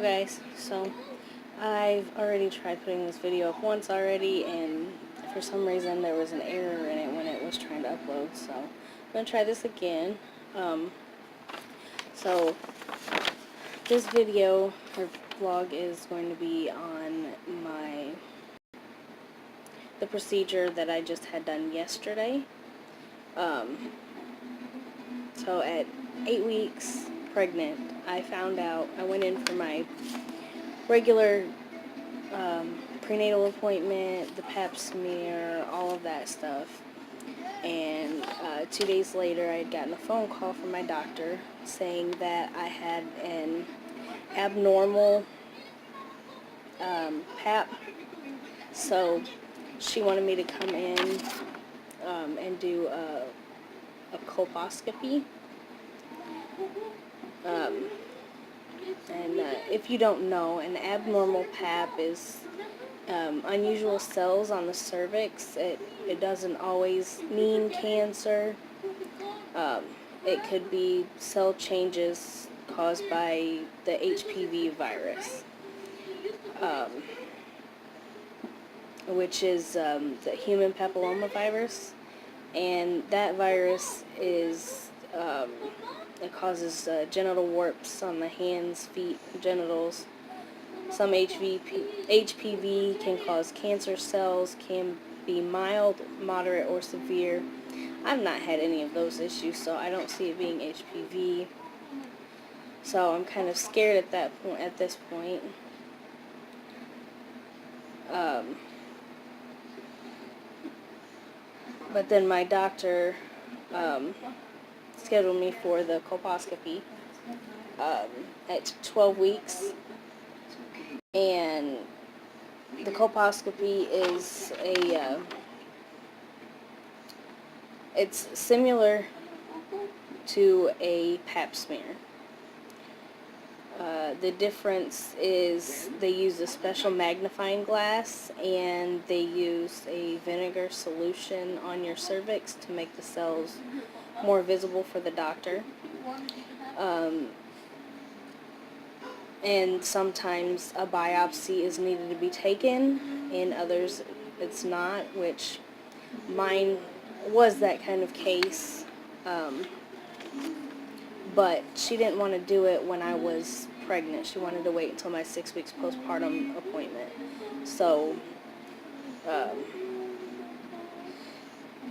guys, so I've already tried putting this video up once already, and for some reason there was an error in it when it was trying to upload, so I'm going to try this again. So this video or vlog is going to be on the procedure that I just had done yesterday. So at 8 weeks pregnant, I found out, I went in for my regular prenatal appointment, the pap smear, all of that stuff. And 2 days later, I had gotten a phone call from my doctor saying that I had an abnormal pap. So she wanted me to come in and do a colposcopy. And if you don't know, an abnormal pap is unusual cells on the cervix. It doesn't always mean cancer. It could be cell changes caused by the HPV virus, which is the human papilloma virus. And that virus is, it causes genital warts on the hands, feet, genitals. Some HPV can cause cancer cells, can be mild, moderate, or severe. I've not had any of those issues, so I don't see it being HPV. So I'm kind of scared at this point. But then my doctor scheduled me for the colposcopy at 12 weeks. And the colposcopy is it's similar to a pap smear. The difference is they use a special magnifying glass, and they use a vinegar solution on your cervix to make the cells more visible for the doctor. And sometimes a biopsy is needed to be taken, in others it's not, which mine was that kind of case. But she didn't want to do it when I was pregnant. She wanted to wait until my 6 weeks postpartum appointment. So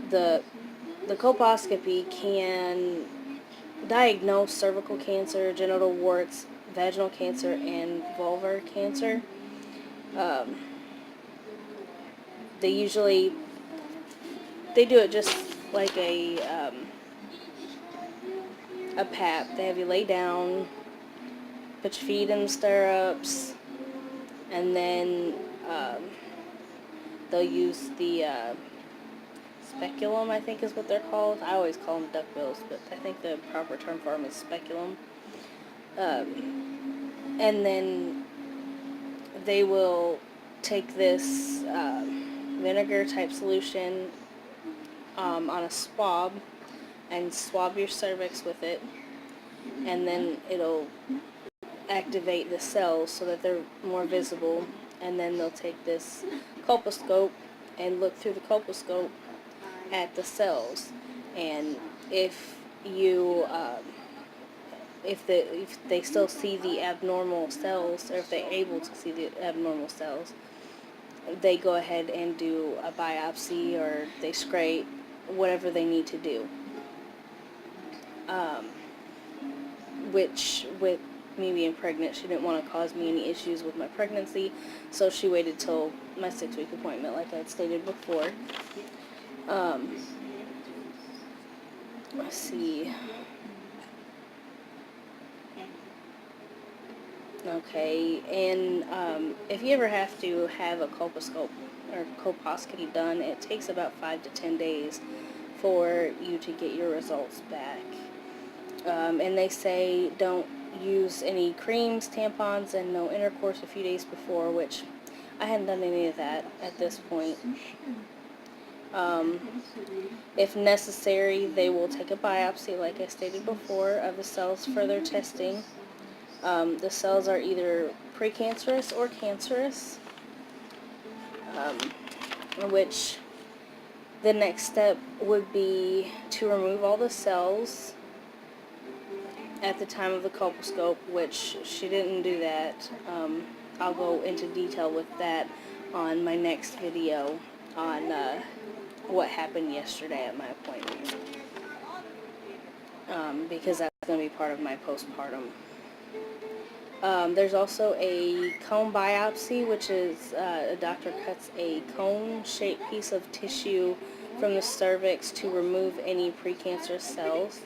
the colposcopy can diagnose cervical cancer, genital warts, vaginal cancer, and vulvar cancer. They do it just like a pap. They have you lay down, put your feet in the stirrups, and then they'll use the speculum, I think is what they're called. I always call them duckbills, but I think the proper term for them is speculum. And then they will take this vinegar type solution on a swab and swab your cervix with it, and then it'll activate the cells so that they're more visible. And then they'll take this colposcope and look through the colposcope at the cells, and if they still see the abnormal cells, or if they're able to see the abnormal cells, they go ahead and do a biopsy, or they scrape, whatever they need to do. Which, with me being pregnant, she didn't want to cause me any issues with my pregnancy, so she waited till my 6-week appointment, like I had stated before. Let's see. Okay, and if you ever have to have a colposcope or colposcopy done, it takes about 5 to 10 days for you to get your results back. And they say don't use any creams, tampons, and no intercourse a few days before, which I hadn't done any of that at this point. If necessary, they will take a biopsy, like I stated before, of the cells for their testing. The cells are either precancerous or cancerous, which the next step would be to remove all the cells at the time of the colposcope, which she didn't do that. I'll go into detail with that on my next video on what happened yesterday at my appointment, because that's going to be part of my postpartum. There's also a cone biopsy, which is a doctor cuts a cone-shaped piece of tissue from the cervix to remove any precancerous cells.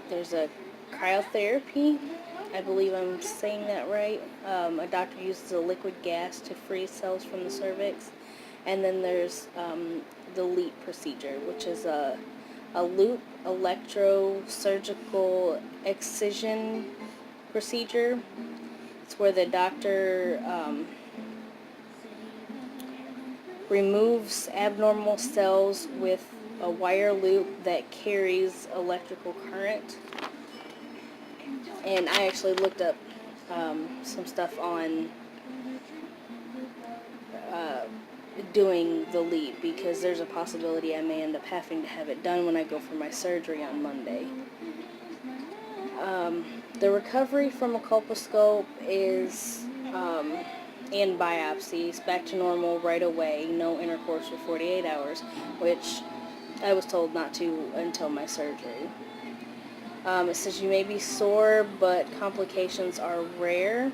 There's a cryotherapy. I believe I'm saying that right. A doctor uses a liquid gas to freeze cells from the cervix. And then there's the LEAP procedure, which is a loop electrosurgical excision procedure. It's where the doctor removes abnormal cells with a wire loop that carries electrical current. And I actually looked up some stuff on doing the LEAP, because there's a possibility I may end up having to have it done when I go for my surgery on Monday. The recovery from a colposcope is and biopsies back to normal right away, no intercourse for 48 hours, which I was told not to until my surgery. It says you may be sore, but complications are rare,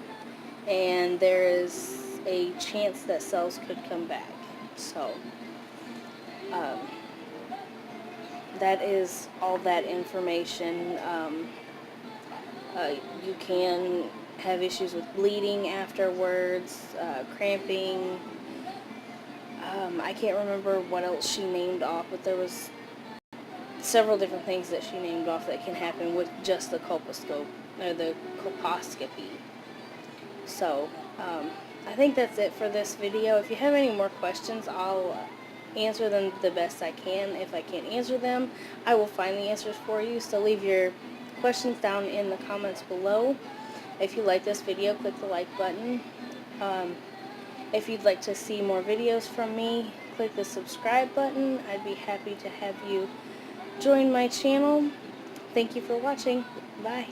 and there is a chance that cells could come back. So, that is all that information. You can have issues with bleeding afterwards, cramping. I can't remember what else she named off, but there was several different things that she named off that can happen with just the colposcope, or the colposcopy. So, I think that's it for this video. If you have any more questions, I'll answer them the best I can. If I can't answer them, I will find the answers for you. So leave your questions down in the comments below. If you like this video, click the like button. If you'd like to see more videos from me, click the subscribe button. I'd be happy to have you join my channel. Thank you for watching. Bye.